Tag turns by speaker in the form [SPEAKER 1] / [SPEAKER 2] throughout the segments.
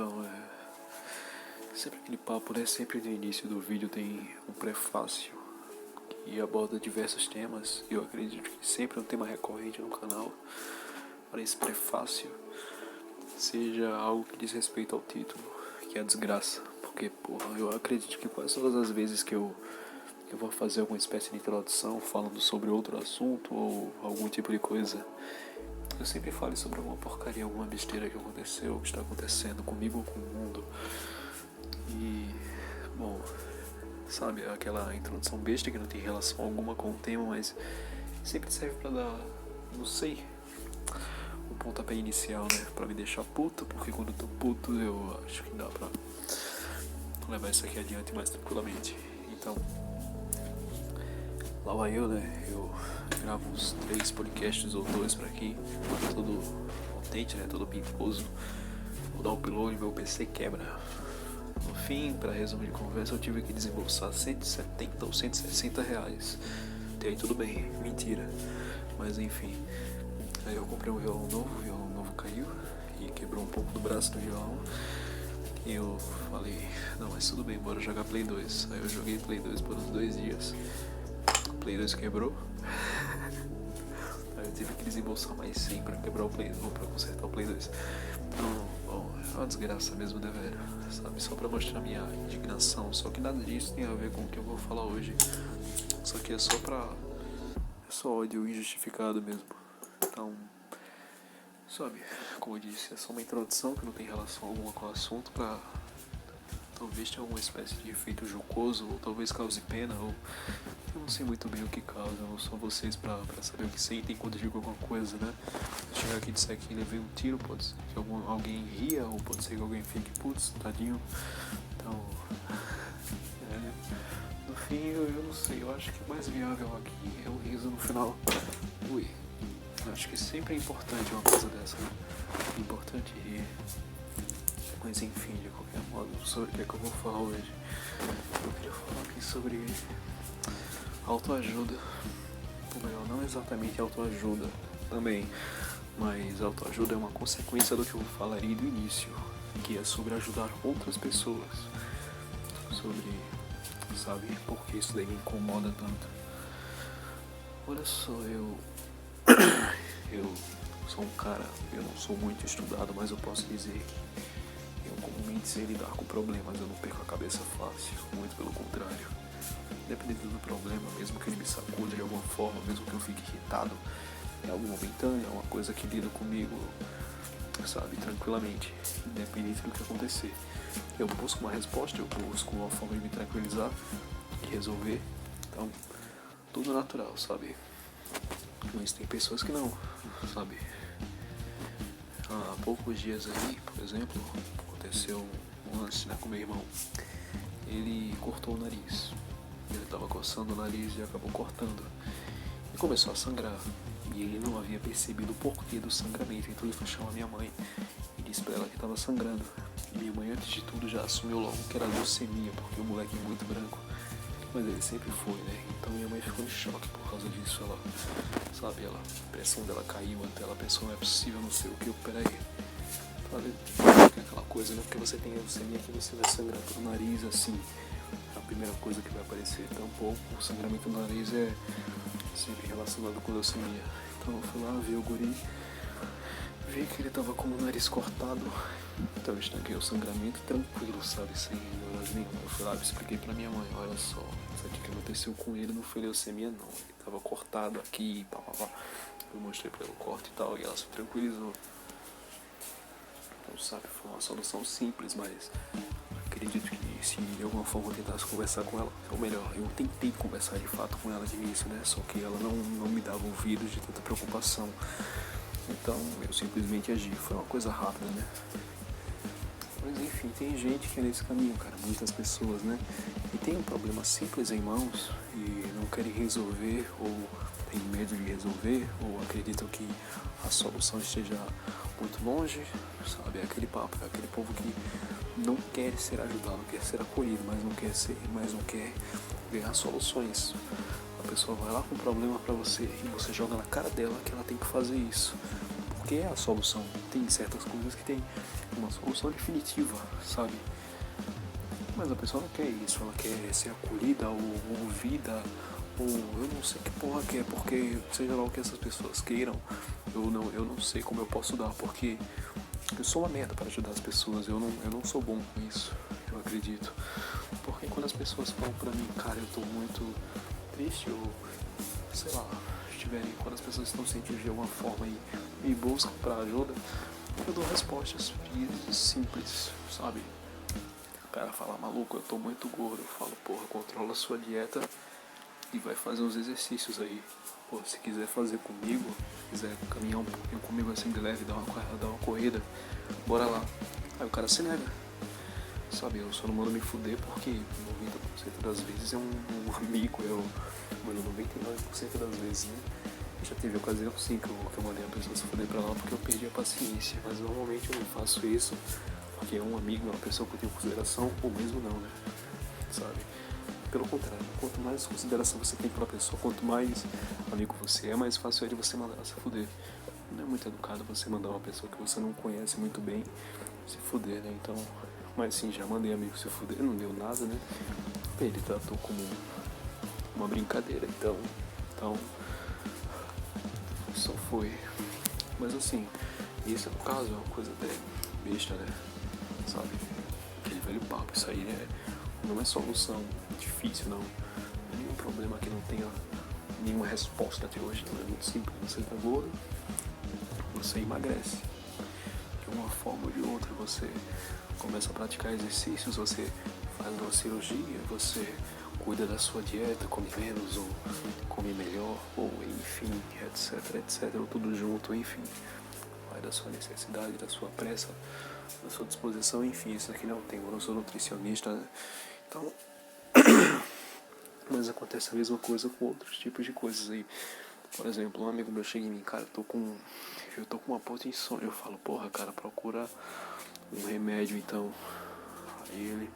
[SPEAKER 1] Então, sempre aquele papo, né? Sempre no início do vídeo tem um prefácio que aborda diversos temas. Eu acredito que sempre é um tema recorrente no canal. Para esse prefácio seja algo que diz respeito ao título, que é a desgraça. Porque, eu acredito que quase todas as vezes que eu vou fazer alguma espécie de introdução falando sobre outro assunto ou algum tipo de coisa, eu sempre falo sobre alguma porcaria, alguma besteira que aconteceu, que está acontecendo comigo ou com o mundo. E, sabe, aquela introdução besta que não tem relação alguma com o tema, mas sempre serve pra dar, não sei, o pontapé inicial, né? Pra me deixar puto, porque quando eu tô puto eu acho que dá pra levar isso aqui adiante mais tranquilamente. Então, lá vai eu, né? Eu gravo uns 3 podcasts ou 2 pra aqui, todo contente, né? Todo pimposo. Vou dar um upload, meu PC quebra. No fim, pra resumo de conversa, eu tive que desembolsar 170 ou 160 reais. Até aí tudo bem, mentira. Mas enfim, aí eu comprei um violão novo, o violão novo caiu e quebrou um pouco do braço do violão. E eu falei, não, mas tudo bem, bora jogar Play 2. Aí eu joguei Play 2 por uns 2 dias. O Play 2 quebrou. Aí eu tive que desembolsar mais 100 pra quebrar o Play 2, ou pra consertar o Play 2. Então, é uma desgraça mesmo, né, velho? Sabe, só pra mostrar minha indignação. Só que nada disso tem a ver com o que eu vou falar hoje. Isso aqui é só ódio injustificado mesmo. Então, sabe, como eu disse, é só uma introdução que não tem relação alguma com o assunto pra talvez tenha alguma espécie de efeito jocoso, ou talvez cause pena, ou eu não sei muito bem o que causa, eu não sou vocês pra saber o que sentem quando eu digo alguma coisa, né? Se chegar aqui e disser que levei um tiro, pode ser que alguém ria, ou pode ser que alguém fique, putz, tadinho. Então, no fim, eu não sei, eu acho que o mais viável aqui é o riso no final. Ui, acho que sempre é importante uma coisa dessa, né? É importante rir. Mas enfim, de qualquer modo, sobre o que é que eu vou falar hoje? Eu queria falar aqui sobre autoajuda. Ou melhor, não exatamente autoajuda também, mas autoajuda é uma consequência do que eu falaria do início, que é sobre ajudar outras pessoas. Sobre, sabe, por que isso daí me incomoda tanto. Olha só, eu sou um cara, eu não sou muito estudado, mas eu posso dizer que eu comumente sei lidar com problemas, eu não perco a cabeça fácil, muito pelo contrário. Dependendo do problema, mesmo que ele me sacude de alguma forma, mesmo que eu fique irritado, é algo momentâneo, é uma coisa que lida comigo, sabe, tranquilamente, independente do que acontecer. Eu busco uma resposta, eu busco uma forma de me tranquilizar e resolver, então, tudo natural, sabe. Mas tem pessoas que não, sabe. Há poucos dias aí, por exemplo, aconteceu um lance, né, com meu irmão. Ele cortou o nariz. Ele estava coçando o nariz e acabou cortando. E começou a sangrar. E ele não havia percebido o porquê do sangramento. Então ele foi chamar minha mãe e disse pra ela que estava sangrando. E minha mãe, antes de tudo, já assumiu logo que era leucemia, porque o moleque é muito branco. Mas ele sempre foi, né? Então minha mãe ficou em choque por causa disso. Ela, sabe, a pressão dela caiu até ela pensou, não é possível, não sei o que, peraí. Falei, aquela coisa, né? Porque você tem leucemia que você vai sangrar pelo nariz, assim, é a primeira coisa que vai aparecer. Tampouco o sangramento do nariz é sempre relacionado com leucemia. Então eu fui lá ver o guri, vi que ele tava com o nariz cortado. Então eu estanquei o sangramento tranquilo, sabe, sem neuras nenhuma. Eu fui lá e expliquei pra minha mãe, olha só, isso aqui que aconteceu com ele não foi leucemia não, ele tava cortado aqui, pá. Eu mostrei pra ela o corte e tal, e ela se tranquilizou. Então, sabe, foi uma solução simples, mas acredito que se de alguma forma eu tentasse conversar com ela, ou melhor, eu tentei conversar de fato com ela de início, né, só que ela não me dava ouvidos de tanta preocupação. Então eu simplesmente agi, foi uma coisa rápida, né. Mas enfim, tem gente que é nesse caminho, cara, muitas pessoas, né, e tem um problema simples em mãos e não querem resolver, ou tem medo de resolver, ou acreditam que a solução esteja muito longe, sabe, é aquele papo, é aquele povo que não quer ser ajudado, não quer ser acolhido, mas não quer ganhar soluções. A pessoa vai lá com um problema pra você e você joga na cara dela que ela tem que fazer isso. Porque é a solução. Tem certas coisas que tem uma solução definitiva, sabe? Mas a pessoa não quer isso, ela quer ser acolhida ou ouvida, ou eu não sei que porra que é, porque seja lá o que essas pessoas queiram, eu não sei como eu posso dar, porque eu sou uma merda para ajudar as pessoas, eu não sou bom com isso, eu acredito. Porque quando as pessoas falam pra mim, cara, eu tô muito triste, ou sei lá, quando as pessoas estão sentindo de alguma forma e me buscam pra ajuda, eu dou respostas simples, sabe? O cara fala, maluco, eu tô muito gordo, eu falo, porra, controla a sua dieta e vai fazer uns exercícios aí. Pô, se quiser fazer comigo, se quiser caminhar um pouquinho comigo assim de leve, dar uma corrida, bora lá. Aí o cara se nega, sabe? Eu só não mando me fuder porque 90% das vezes é um amigo, mano, 99% das vezes, né? Já teve ocasião sim que eu mandei a pessoa se fuder pra lá porque eu perdi a paciência, mas normalmente eu não faço isso porque é um amigo, é uma pessoa que eu tenho consideração, ou mesmo não, né? Sabe? Pelo contrário, quanto mais consideração você tem pela pessoa, quanto mais amigo você é, mais fácil é de você mandar ela se fuder. Não é muito educado você mandar uma pessoa que você não conhece muito bem se fuder, né? Então, mas sim, já mandei amigo se fuder, não deu nada, né? Ele tratou como uma brincadeira, então só foi. Mas assim, isso no caso é uma coisa até besta, né? Sabe? Aquele velho papo, isso aí não é solução difícil, não. Não é nenhum problema que não tenha nenhuma resposta até hoje, não é muito simples. Você tá gordo, você emagrece. De uma forma ou de outra, você começa a praticar exercícios, você faz uma cirurgia, você cuida da sua dieta, come menos ou come melhor, ou enfim, etc, ou tudo junto, enfim. Vai da sua necessidade, da sua pressa, da sua disposição, enfim, isso aqui não tem, eu não sou nutricionista, né? Então, mas acontece a mesma coisa com outros tipos de coisas aí. Por exemplo, um amigo meu chega em mim, cara, eu tô com uma puta insônia. Eu falo, porra, cara, procura um remédio então. Aí ele,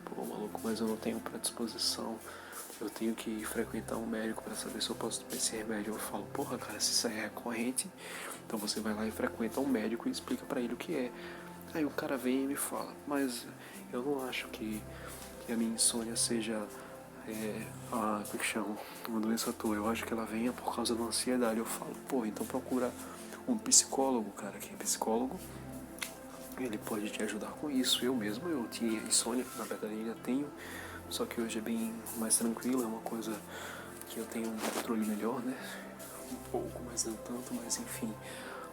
[SPEAKER 1] pô, maluco, mas eu não tenho predisposição. Eu tenho que frequentar um médico pra saber se eu posso tomar esse remédio. Eu falo, porra, cara, se isso aí é recorrente, então você vai lá e frequenta um médico e explica pra ele o que é. Aí o cara vem e me fala, mas eu não acho que a minha insônia seja como é que chama? Uma doença à toa. Eu acho que ela venha por causa da ansiedade. Eu falo, pô, então procura um psicólogo, cara, que é psicólogo. Ele pode te ajudar com isso. Eu tinha insônia, na verdade ainda tenho, só que hoje é bem mais tranquilo, é uma coisa que eu tenho um controle melhor, né? Um pouco, mas não tanto, mas enfim,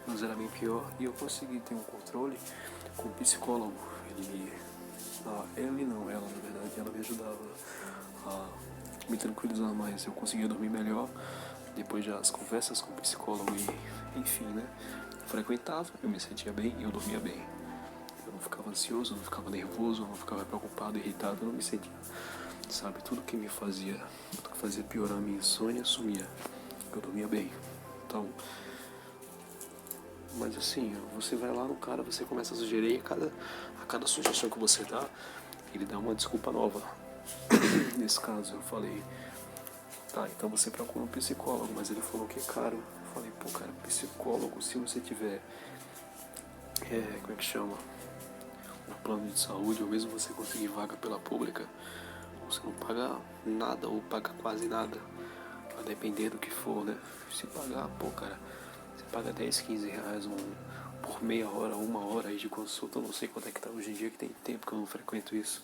[SPEAKER 1] mas era bem pior. E eu consegui ter um controle com o psicólogo. Ela na verdade, ela me ajudava a me tranquilizar mais. Eu conseguia dormir melhor depois das conversas com o psicólogo e, enfim, né? Frequentava, eu me sentia bem e eu dormia bem. Eu não ficava ansioso, eu não ficava nervoso, eu não ficava preocupado, irritado, eu não me sentia, sabe? Tudo que fazia piorar a minha insônia sumia. Eu dormia bem. Então, mas assim, você vai lá no cara, você começa a sugerir, a cada sugestão que você dá, ele dá uma desculpa nova. Nesse caso eu falei, tá, então você procura um psicólogo, mas ele falou que é caro. Eu falei, pô, cara, psicólogo, se você tiver, como é que chama? Um plano de saúde, ou mesmo você conseguir vaga pela pública, você não paga nada ou paga quase nada, vai depender do que for, né? Se pagar, pô, cara, você paga 10, 15 reais por meia hora, uma hora aí de consulta. Eu não sei quanto é que tá hoje em dia, que tem tempo que eu não frequento isso.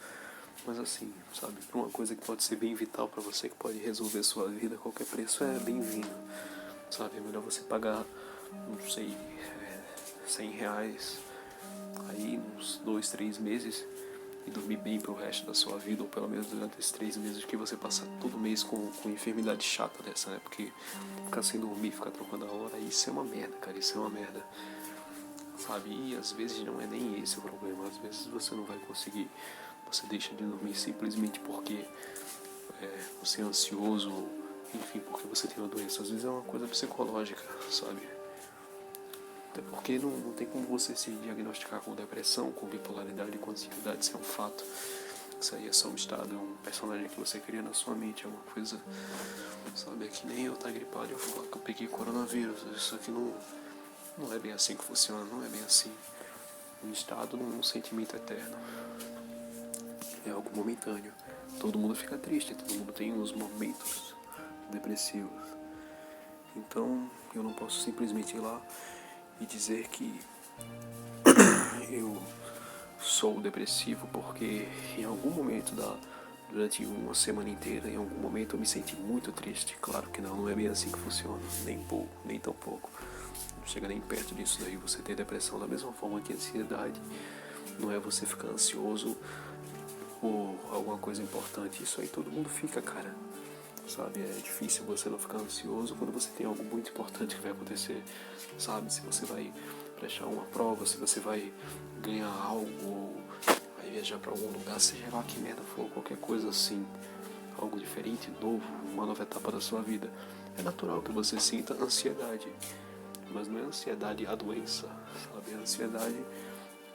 [SPEAKER 1] Mas assim, sabe, pra uma coisa que pode ser bem vital pra você, que pode resolver sua vida, qualquer preço é bem-vindo, sabe? É melhor você pagar, não sei, 100 reais aí uns 2, 3 meses e dormir bem pro resto da sua vida, ou pelo menos durante esses 3 meses que você passa todo mês com enfermidade chata dessa, né? Porque ficar sem dormir, ficar trocando a hora, isso é uma merda, cara, isso é uma merda, sabe? E às vezes não é nem esse o problema, às vezes você não vai conseguir, você deixa de dormir simplesmente porque você é ansioso, enfim, porque você tem uma doença. Às vezes é uma coisa psicológica, sabe? Até porque não tem como você se diagnosticar com depressão, com bipolaridade, com ansiedade, isso é um fato. Isso aí é só um estado, é um personagem que você cria na sua mente, é uma coisa, sabe? É que nem eu tá gripado e eu falar que eu peguei coronavírus. Isso aqui não é bem assim que funciona, não é bem assim. um estado, num sentimento eterno. É algo momentâneo. Todo mundo fica triste, todo mundo tem uns momentos depressivos. Então, eu não posso simplesmente ir lá e dizer que eu sou depressivo porque em algum momento durante uma semana inteira, em algum momento eu me senti muito triste. Claro que não é bem assim que funciona, nem tão pouco. Não chega nem perto disso daí. Você ter depressão da mesma forma que ansiedade. Não é você ficar ansioso por alguma coisa importante. Isso aí todo mundo fica, cara. Sabe, é difícil você não ficar ansioso quando você tem algo muito importante que vai acontecer. Sabe, se você vai prestar uma prova, se você vai ganhar algo, vai viajar pra algum lugar, seja lá que merda for, qualquer coisa assim, algo diferente, novo, uma nova etapa da sua vida. É natural que você sinta ansiedade, mas não é ansiedade a doença, sabe? É ansiedade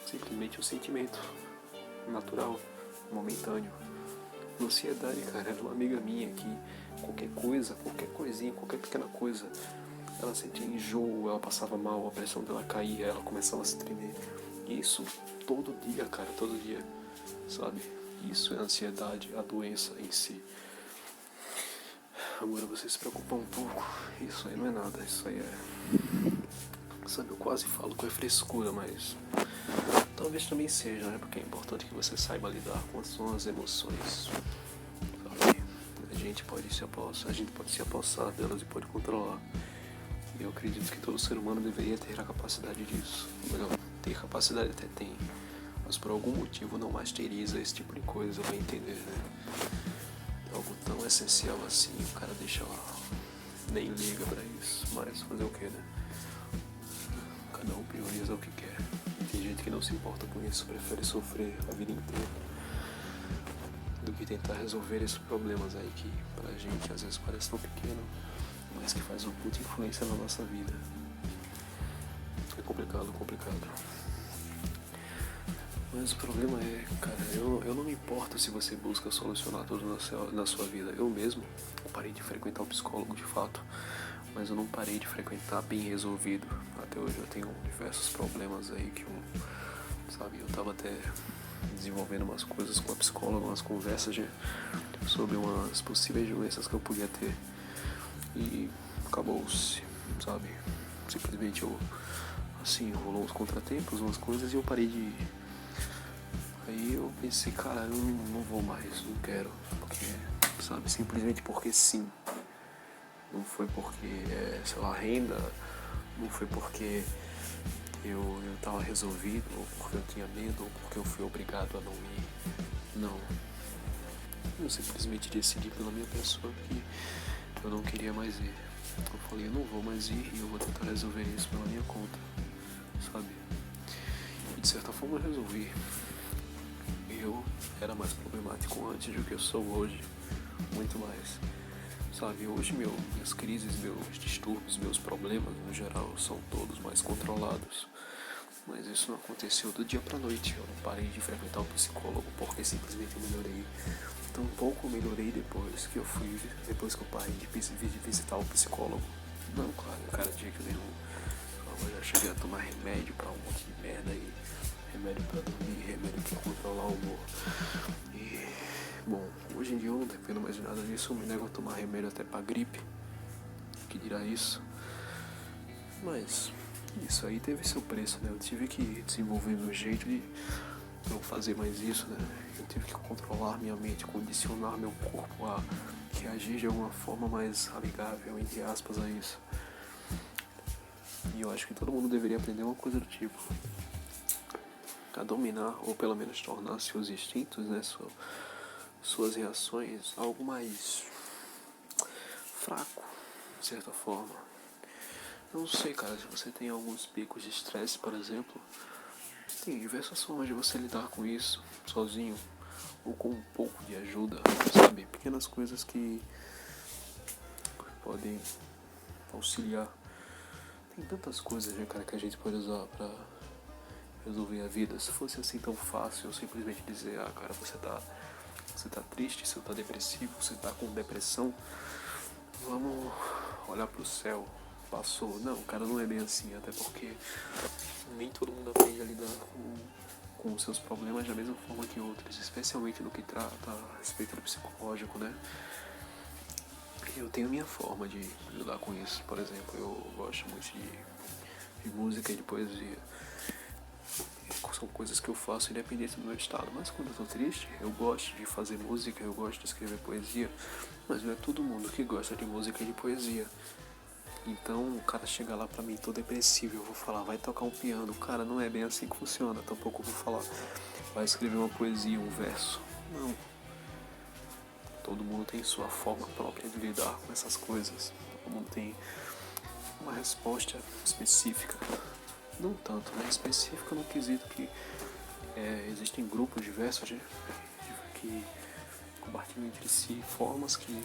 [SPEAKER 1] simplesmente um sentimento natural, momentâneo. Ansiedade, cara, era uma amiga minha que qualquer coisinha, qualquer pequena coisa, ela sentia enjoo, ela passava mal, a pressão dela caía, ela começava a se tremer. E isso todo dia, cara, todo dia, sabe? Isso é ansiedade, a doença em si. Agora você se preocupa um pouco, isso aí não é nada, isso aí é... Sabe, eu quase falo que é frescura, mas talvez também seja, né? Porque é importante que você saiba lidar com as suas emoções. Sabe? A gente pode se apossar delas e pode controlar. E eu acredito que todo ser humano deveria ter a capacidade disso. Melhor, ter capacidade até tem, mas por algum motivo não masteriza esse tipo de coisa, vai entender, né? Algo tão essencial assim, o cara deixa lá, nem liga pra isso, mas fazer o que, né? Cada um prioriza o que quer. E tem gente que não se importa com isso, prefere sofrer a vida inteira do que tentar resolver esses problemas aí que pra gente às vezes parece tão pequeno, mas que faz uma puta influência na nossa vida. É complicado. Mas o problema é, cara, eu não me importo se você busca solucionar tudo na sua vida. Eu mesmo parei de frequentar o psicólogo de fato, mas eu não parei de frequentar bem resolvido. Até hoje eu tenho diversos problemas aí que eu tava até desenvolvendo umas coisas com a psicóloga, umas conversas sobre umas possíveis doenças que eu podia ter. E acabou-se, sabe? Simplesmente rolou uns contratempos, umas coisas e eu parei de ir. Aí eu pensei, cara, eu não vou mais, não quero, porque, sabe, simplesmente porque sim. Não foi porque, renda, não foi porque eu tava resolvido, ou porque eu tinha medo, ou porque eu fui obrigado a não ir. Não. Eu simplesmente decidi pela minha pessoa que eu não queria mais ir. Eu falei, eu não vou mais ir e eu vou tentar resolver isso pela minha conta, sabe? E de certa forma eu resolvi. Eu era mais problemático antes do que eu sou hoje, muito mais. Sabe, hoje minhas crises, meus distúrbios, meus problemas no geral são todos mais controlados. Mas isso não aconteceu do dia pra noite. Eu não parei de frequentar o psicólogo porque simplesmente eu melhorei. Tampouco eu melhorei depois que eu parei de visitar o psicólogo. Não, claro, cada dia que eu já cheguei a tomar remédio pra um monte de merda aí. Remédio pra dormir, remédio pra controlar o humor. E, bom, hoje em dia eu não dependo mais de nada disso. Eu me nego a tomar remédio até pra gripe. Que dirá isso? Mas isso aí teve seu preço, né? Eu tive que desenvolver meu jeito de não fazer mais isso, né? Eu tive que controlar minha mente, condicionar meu corpo a reagir de alguma forma mais amigável, entre aspas, a isso. E eu acho que todo mundo deveria aprender uma coisa do tipo: a dominar, ou pelo menos tornar seus instintos, né, suas reações, algo mais fraco, de certa forma. Eu não sei, cara, se você tem alguns picos de estresse, por exemplo, tem diversas formas de você lidar com isso, sozinho, ou com um pouco de ajuda, sabe? Pequenas coisas que podem auxiliar. Tem tantas coisas, né, cara, que a gente pode usar pra resolver a vida. Se fosse assim tão fácil, eu simplesmente dizer, cara, você tá triste, você tá depressivo, você tá com depressão, vamos olhar pro céu, passou. Não, cara, não é bem assim, até porque nem todo mundo aprende a lidar com os seus problemas da mesma forma que outros, especialmente no que trata a respeito do psicológico, né? Eu tenho minha forma de lidar com isso. Por exemplo, eu gosto muito de música e de poesia. São coisas que eu faço independente do meu estado. Mas quando eu tô triste, eu gosto de fazer música, eu gosto de escrever poesia. Mas não é todo mundo que gosta de música e de poesia. Então o cara chega lá pra mim todo depressivo, eu vou falar, vai tocar um piano. Cara, não é bem assim que funciona. Tampouco vou falar, vai escrever uma poesia, um verso. Não. Todo mundo tem sua forma própria de lidar com essas coisas. Todo mundo tem uma resposta específica. Não tanto, né? Específica no quesito que existem grupos diversos que compartilham entre si formas de,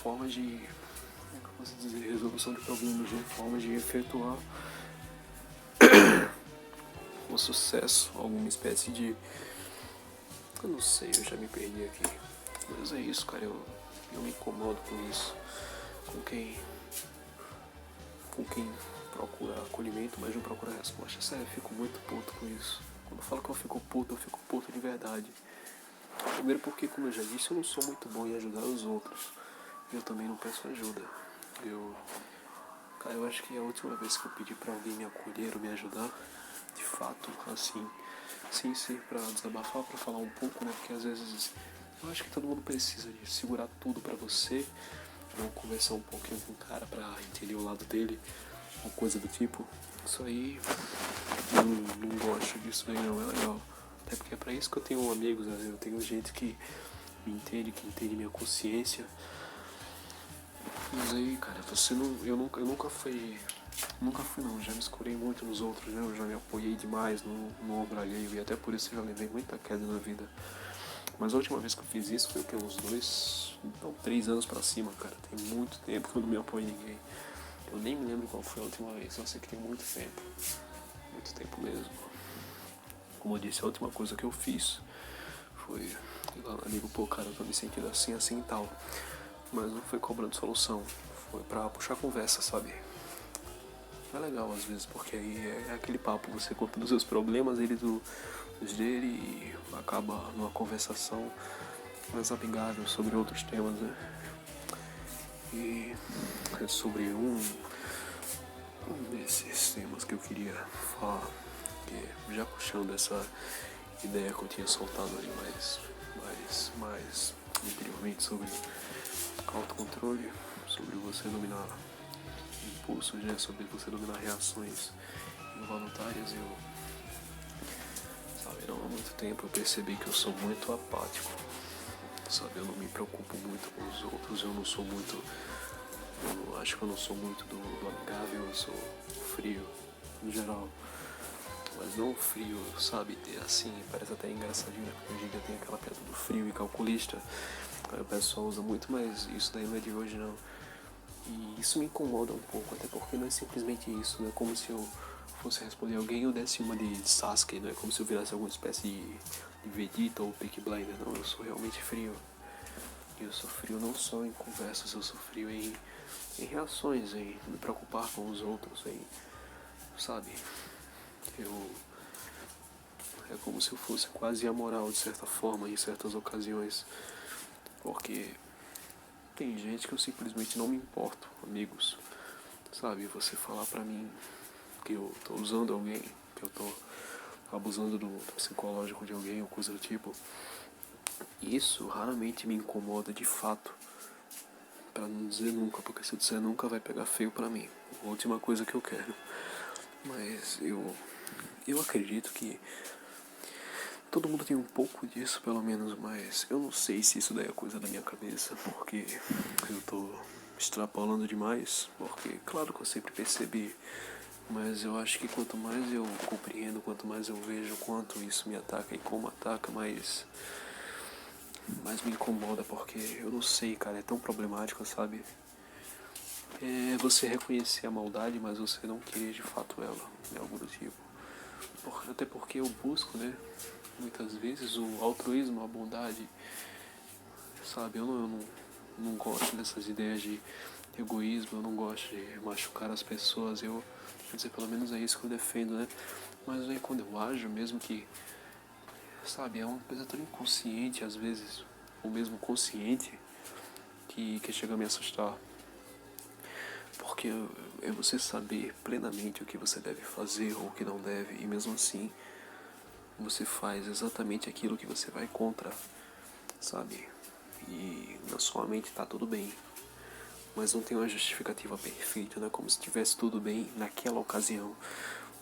[SPEAKER 1] como é que eu posso dizer, resolução de problemas, né? Formas de efetuar o sucesso, alguma espécie de... Eu não sei, eu já me perdi aqui. Mas é isso, cara, eu me incomodo com isso. Com quem procura acolhimento, mas não procura resposta. Sério, eu fico muito puto com isso. Quando eu falo que eu fico puto de verdade. Primeiro porque, como eu já disse, eu não sou muito bom em ajudar os outros. Eu também não peço ajuda. Cara, eu acho que a última vez que eu pedi pra alguém me acolher ou me ajudar, de fato, assim, sem ser pra desabafar, pra falar um pouco, né? Porque às vezes eu acho que todo mundo precisa de segurar tudo pra você, não conversar um pouquinho com o cara pra entender o lado dele, ou coisa do tipo. Isso aí, não gosto disso aí, não é legal. Até porque é pra isso que eu tenho amigos, né? Eu tenho gente que me entende, que entende minha consciência. Mas aí, cara, eu nunca fui não, já me escurei muito nos outros, né? Eu já me apoiei demais no ombro alheio e até por isso eu já levei muita queda na vida. Mas a última vez que eu fiz isso foi o que? Uns 3 anos pra cima, cara. Tem muito tempo que eu não me apoio em ninguém. Eu nem me lembro qual foi a última vez, só sei que tem muito tempo. Muito tempo mesmo. Como eu disse, a última coisa que eu fiz foi ir lá no amigo, pô, cara, eu tô me sentindo assim, assim e tal. Mas não foi cobrando solução, foi pra puxar conversa, sabe? É legal às vezes, porque aí é aquele papo, você conta dos seus problemas, ele dos dele, e acaba numa conversação mais amigável sobre outros temas, né? E é sobre um desses temas que eu queria falar, que já puxando essa ideia que eu tinha soltado ali mais anteriormente sobre autocontrole, sobre você dominar impulsos, né? Sobre você dominar reações involuntárias. Sabe, não há muito tempo eu percebi que eu sou muito apático, sabe, eu não me preocupo muito com os outros, eu acho que eu não sou muito do amigável, eu sou frio, em geral. Mas não frio, sabe, assim, parece até engraçadinho, né? Porque hoje em dia tem aquela piada do frio e calculista, aí o pessoal usa muito, mas isso daí não é de hoje não. E isso me incomoda um pouco, até porque não é simplesmente isso, não é como se eu fosse responder alguém e eu desse uma de Sasuke, não é como se eu virasse alguma espécie de Vegeta ou Peaky Blinder, não, eu sou realmente frio. E eu sou frio não só em conversas, eu sou frio em reações, em me preocupar com os outros, sabe, é como se eu fosse quase amoral de certa forma em certas ocasiões, porque tem gente que eu simplesmente não me importo, amigos, sabe, você falar pra mim que eu tô usando alguém, que eu tô abusando do psicológico de alguém ou coisa do tipo, isso raramente me incomoda de fato, pra não dizer nunca, porque se eu disser nunca vai pegar feio pra mim, a última coisa que eu quero. Mas eu acredito que todo mundo tem um pouco disso, pelo menos, mas eu não sei se isso daí é coisa da minha cabeça, porque eu tô extrapolando demais, porque claro que eu sempre percebi, mas eu acho que quanto mais eu compreendo, quanto mais eu vejo quanto isso me ataca e como ataca, mais me incomoda, porque eu não sei, cara, é tão problemático, sabe? É você reconhecer a maldade, mas você não querer de fato ela, algo do tipo. Até porque eu busco, né, muitas vezes o altruísmo, a bondade, sabe? Eu não gosto dessas ideias de egoísmo, eu não gosto de machucar as pessoas, quer dizer, pelo menos é isso que eu defendo, né? Mas aí quando eu ajo, mesmo que, sabe, é uma coisa tão inconsciente às vezes, ou mesmo consciente, que chega a me assustar. Porque é você saber plenamente o que você deve fazer ou o que não deve, e mesmo assim você faz exatamente aquilo que você vai contra, sabe? E na sua mente tá tudo bem, mas não tem uma justificativa perfeita, não é como se tivesse tudo bem naquela ocasião,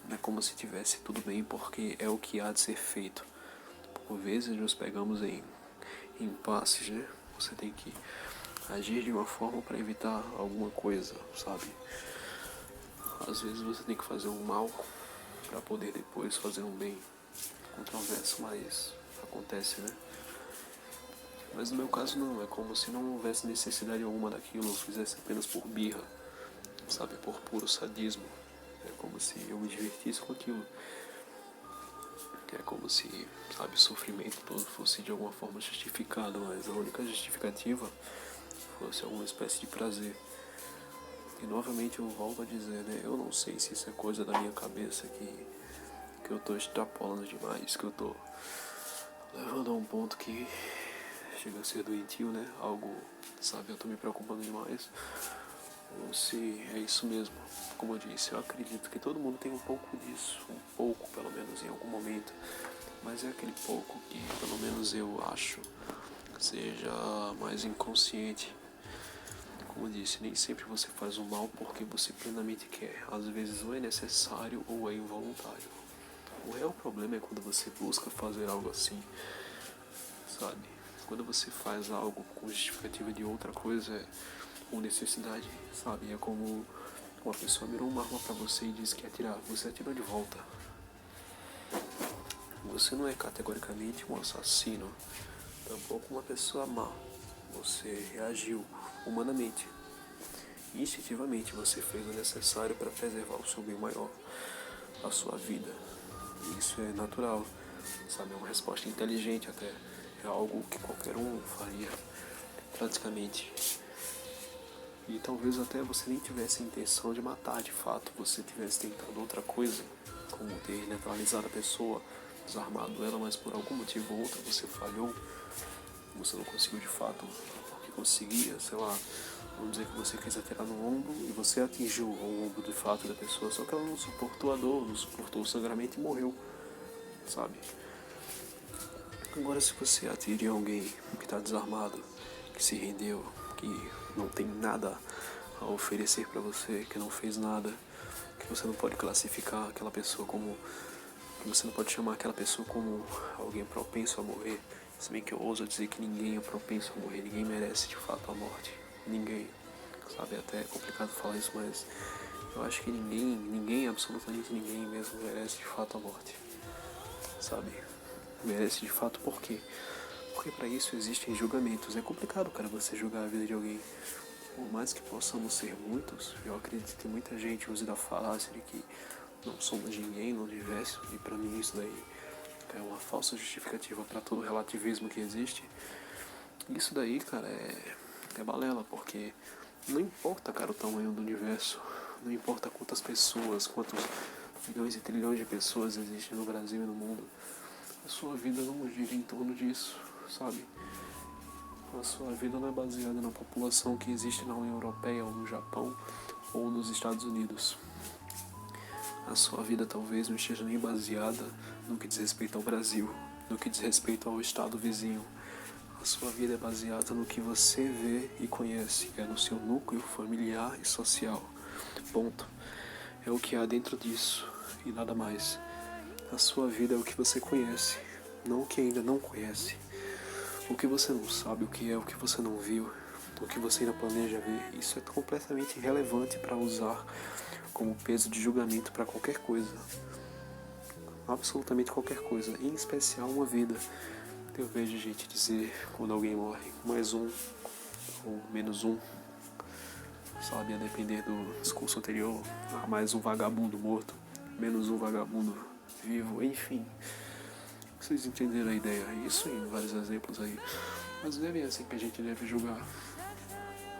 [SPEAKER 1] não é como se tivesse tudo bem porque é o que há de ser feito. Por vezes nos pegamos em impasses, né? Você tem que agir de uma forma para evitar alguma coisa, sabe? Às vezes você tem que fazer um mal para poder depois fazer um bem. Controverso, mas acontece, né? Mas no meu caso não, é como se não houvesse necessidade alguma daquilo, eu fizesse apenas por birra, sabe? Por puro sadismo. É como se eu me divertisse com aquilo. É como se, sabe, o sofrimento todo fosse de alguma forma justificado, mas a única justificativa fosse alguma espécie de prazer. E novamente eu volto a dizer, né? Eu não sei se isso é coisa da minha cabeça que eu tô extrapolando demais, que eu tô levando a um ponto que chega a ser doentio, né? Algo, sabe, eu tô me preocupando demais. Ou se é isso mesmo. Como eu disse, eu acredito que todo mundo tem um pouco disso, um pouco pelo menos em algum momento. Mas é aquele pouco que pelo menos eu acho seja mais inconsciente. Como eu disse, nem sempre você faz o mal porque você plenamente quer. Às vezes ou é necessário ou é involuntário. O real problema é quando você busca fazer algo assim, sabe? Quando você faz algo com justificativa de outra coisa ou necessidade, sabe? É como uma pessoa mirou uma arma pra você e disse que ia atirar. Você atirou de volta. Você não é categoricamente um assassino, tampouco uma pessoa má. Você reagiu humanamente. Instintivamente você fez o necessário para preservar o seu bem maior, a sua vida. Isso é natural, sabe? É uma resposta inteligente até. É algo que qualquer um faria, praticamente. E talvez até você nem tivesse a intenção de matar de fato, você estivesse tentando outra coisa, como ter neutralizado a pessoa, desarmado ela, mas por algum motivo ou outro você falhou, você não conseguiu de fato o que conseguia, sei lá, vamos dizer que você quis atirar no ombro e você atingiu o ombro de fato da pessoa, só que ela não suportou a dor, não suportou o sangramento e morreu, sabe? Agora se você atira em alguém que está desarmado, que se rendeu, que não tem nada a oferecer para você, que não fez nada, que você não pode classificar aquela pessoa como, que você não pode chamar aquela pessoa como alguém propenso a morrer, se bem que eu ouso dizer que ninguém é propenso a morrer, ninguém merece de fato a morte, ninguém, sabe, até é complicado falar isso, mas eu acho que ninguém, absolutamente ninguém mesmo merece de fato a morte, sabe, merece de fato por quê? Porque para isso existem julgamentos. É complicado, cara, você julgar a vida de alguém. Por mais que possamos ser muitos, eu acredito que muita gente use da falácia de que não somos ninguém no universo, e para mim isso daí é uma falsa justificativa para todo o relativismo que existe. Isso daí, cara, é balela, porque não importa, cara, o tamanho do universo, não importa quantas pessoas, quantos milhões e trilhões de pessoas existem no Brasil e no mundo, a sua vida não gira em torno disso, sabe? A sua vida não é baseada na população que existe na União Europeia ou no Japão ou nos Estados Unidos. A sua vida talvez não esteja nem baseada no que diz respeito ao Brasil, no que diz respeito ao estado vizinho. A sua vida é baseada no que você vê e conhece, é no seu núcleo familiar e social. Ponto. É o que há dentro disso e nada mais. A sua vida é o que você conhece, não o que ainda não conhece. O que você não sabe, o que você não viu, o que você ainda planeja ver, isso é completamente irrelevante para usar como peso de julgamento para qualquer coisa. Absolutamente qualquer coisa, em especial uma vida. Eu vejo gente dizer quando alguém morre, mais um ou menos um, sabe, a depender do discurso anterior, mais um vagabundo morto, menos um vagabundo vivo, enfim. Vocês entenderam a ideia, isso em vários exemplos aí. Mas não é bem assim que a gente deve julgar.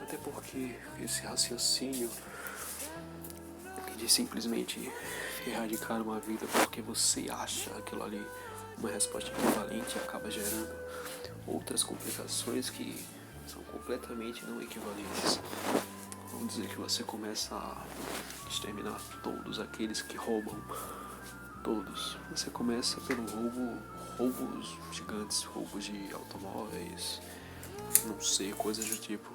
[SPEAKER 1] Até porque esse raciocínio de simplesmente erradicar uma vida porque você acha aquilo ali uma resposta equivalente acaba gerando outras complicações que são completamente não equivalentes. Vamos dizer que você começa a exterminar todos aqueles que roubam. Todos. Você começa pelo roubos gigantes, roubos de automóveis, não sei, coisas do tipo.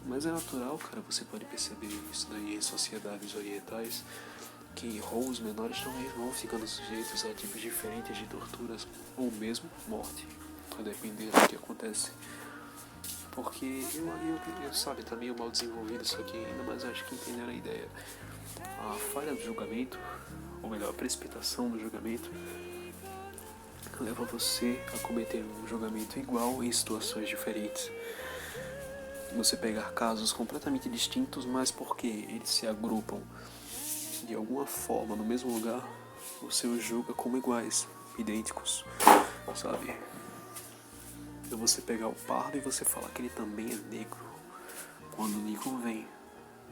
[SPEAKER 1] Mas é natural, cara, você pode perceber isso daí em sociedades orientais, que roubos menores também vão ficando sujeitos a tipos diferentes de torturas ou mesmo morte, a depender do que acontece. Porque eu sabe, tá meio mal desenvolvido isso aqui ainda, mas acho que entenderam a ideia. A falha do julgamento, ou melhor, a precipitação do julgamento, leva você a cometer um julgamento igual em situações diferentes. Você pegar casos completamente distintos, mas porque eles se agrupam de alguma forma no mesmo lugar, você os julga como iguais, idênticos, sabe? É você pegar o pardo e você falar que ele também é negro, quando lhe convém,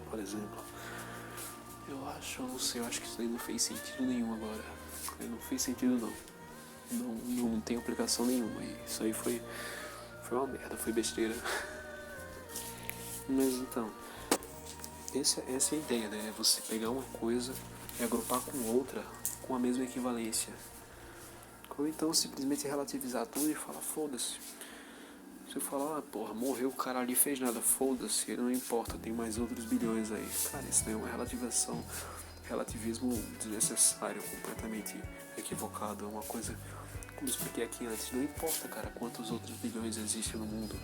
[SPEAKER 1] por exemplo. Eu acho que isso aí não fez sentido nenhum agora. Não fez sentido não tem aplicação nenhuma. E isso aí foi uma merda, foi besteira. Mas então, essa é a ideia, né? Você pegar uma coisa e agrupar com outra com a mesma equivalência. Ou então simplesmente relativizar tudo e falar, foda-se. Você fala, porra, morreu o cara ali, fez nada, foda-se, não importa, tem mais outros bilhões aí. Cara, isso não é uma relativização, relativismo desnecessário, completamente equivocado. É uma coisa, como eu expliquei aqui antes, não importa, cara, quantos outros bilhões existem no mundo.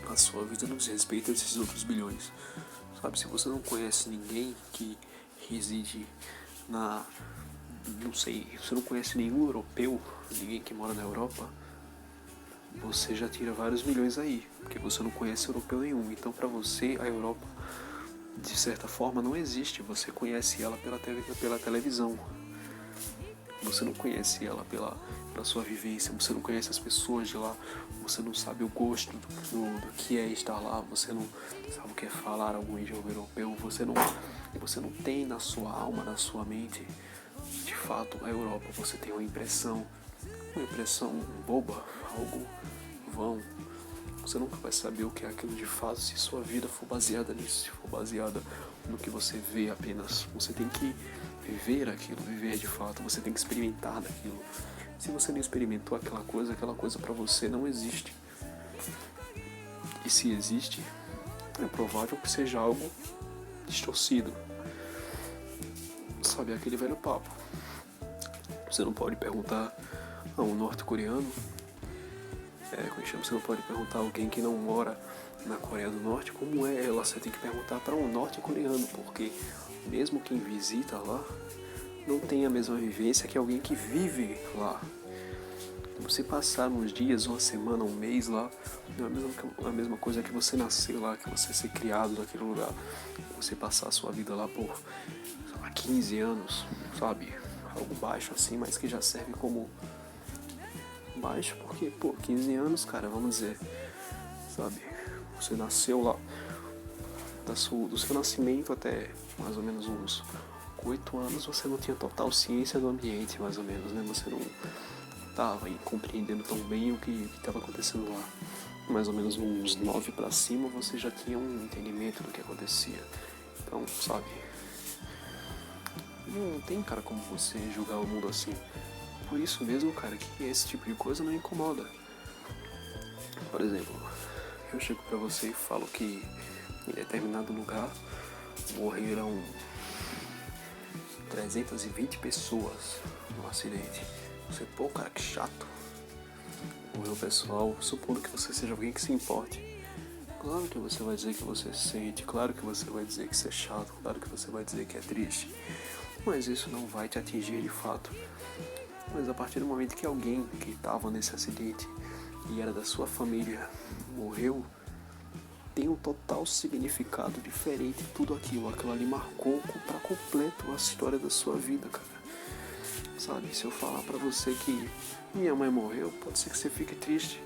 [SPEAKER 1] A sua vida não diz respeito a esses outros bilhões. Sabe, se você não conhece ninguém que reside não sei, você não conhece nenhum europeu, ninguém que mora na Europa, você já tira vários milhões aí, porque você não conhece europeu nenhum. Então pra você a Europa, de certa forma, não existe. Você conhece ela pela televisão. Você não conhece ela pela sua vivência, você não conhece as pessoas de lá, você não sabe o gosto do que é estar lá, você não sabe o que é falar algum idioma europeu, você não tem na sua alma, na sua mente, de fato, a Europa. Você tem uma impressão boba, algo vão. Você nunca vai saber o que é aquilo de fato se sua vida for baseada nisso, se for baseada no que você vê apenas. Você tem que viver aquilo, viver de fato, você tem que experimentar daquilo. Se você não experimentou aquela coisa pra você não existe. E se existe, é provável que seja algo distorcido. Sabe, aquele velho papo. Você não pode perguntar a um norte-coreano, você não pode perguntar a alguém que não mora na Coreia do Norte como é ela. Você tem que perguntar para um norte-coreano, porque mesmo quem visita lá não tem a mesma vivência que alguém que vive lá. Você passar uns dias, uma semana, um mês lá, não é a mesma coisa que você nascer lá, que você ser criado naquele lugar. Você passar a sua vida lá por 15 anos, sabe? Algo baixo assim, mas que já serve como baixo, porque, 15 anos, cara, vamos dizer, sabe? Você nasceu lá, do seu nascimento até mais ou menos uns 8 anos, você não tinha total ciência do ambiente, mais ou menos, né? Você não estava compreendendo tão bem o que estava acontecendo lá. Mais ou menos uns 9 pra cima, você já tinha um entendimento do que acontecia. Então, sabe? Não tem, cara, como você julgar o mundo assim. Por isso mesmo, cara, que esse tipo de coisa não incomoda. Por exemplo, eu chego pra você e falo que em determinado lugar morreram 320 pessoas no acidente. Você, cara, que chato. Morreu o pessoal, supondo que você seja alguém que se importe. Claro que você vai dizer que você sente, claro que você vai dizer que isso é chato, claro que você vai dizer que é triste. Mas isso não vai te atingir de fato. Mas a partir do momento que alguém que estava nesse acidente e era da sua família morreu, tem um total significado diferente tudo aquilo. Aquilo ali marcou pra completo a história da sua vida, cara. Sabe, se eu falar pra você que minha mãe morreu, pode ser que você fique triste.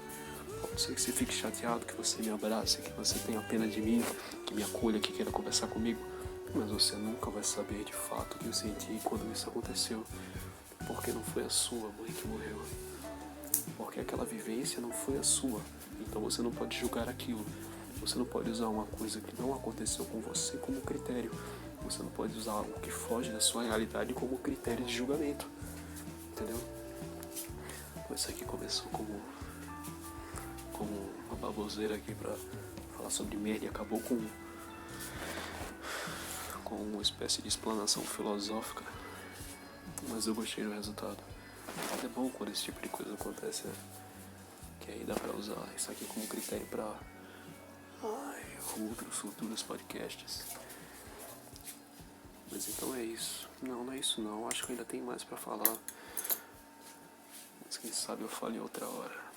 [SPEAKER 1] Pode ser que você fique chateado, que você me abrace, que você tenha pena de mim, que me acolha, que queira conversar comigo. Mas você nunca vai saber de fato o que eu senti quando isso aconteceu. Porque não foi a sua mãe que morreu. Porque aquela vivência não foi a sua. Então você não pode julgar aquilo. Você não pode usar uma coisa que não aconteceu com você como critério. Você não pode usar algo que foge da sua realidade como critério de julgamento. Entendeu? Isso aqui começou como uma baboseira aqui pra falar sobre merda e acabou com uma espécie de explanação filosófica. Mas eu gostei do resultado. É bom quando esse tipo de coisa acontece, né? Que aí dá pra usar isso aqui como critério pra outros futuros podcasts. Mas então é isso. Não é isso não. Acho que ainda tem mais pra falar. Mas quem sabe eu falo em outra hora.